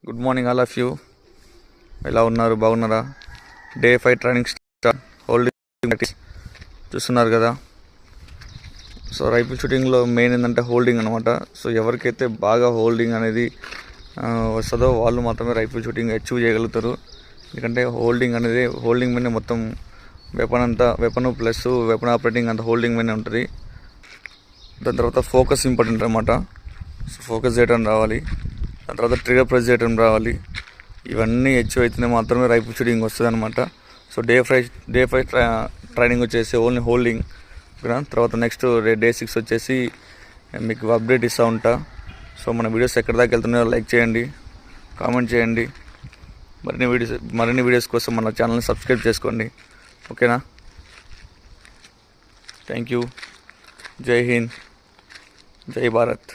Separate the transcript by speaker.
Speaker 1: Good morning all of you. ఎలా ఉన్నారు, బాగున్నారా? Day 5 training start, holding practice చూస్తున్నారు కదా. సో రైఫిల్ షూటింగ్లో మెయిన్ ఏంటంటే హోల్డింగ్ అనమాట. సో ఎవరికైతే బాగా హోల్డింగ్ అనేది వస్తుందో వాళ్ళు మాత్రమే రైఫిల్ షూటింగ్ అచీవ్ చేయగలుగుతారు. ఎందుకంటే హోల్డింగ్ మీద మొత్తం వెపన్ ప్లస్ వెపన్ ఆపరేటింగ్ అంత హోల్డింగ్ మీద ఉంటుంది. దాని తర్వాత ఫోకస్ ఇంపార్టెంట్ అనమాట. సో ఫోకస్ చేయడం రావాలి, దాని తర్వాత ట్రిగర్ ప్రెస్ చేయడం రావాలి. ఇవన్నీ అచీవ్ అయితేనే మాత్రమే రైఫిల్ షూటింగ్ వస్తుంది అనమాట. సో డే 5 ట్రైనింగ్ వచ్చేసి ఓన్లీ హోల్డింగ్. తర్వాత నెక్స్ట్ డే 6 వచ్చేసి మీకు అప్డేట్ ఇస్తూ ఉంటా. సో మన వీడియోస్ ఎక్కడి దాకా వెళ్తున్నాయో లైక్ చేయండి, కామెంట్ చేయండి. మరిన్ని వీడియోస్ కోసం మన ఛానల్ని సబ్స్క్రైబ్ చేసుకోండి. ఓకేనా? Thank you. జై హింద్, జై భారత్.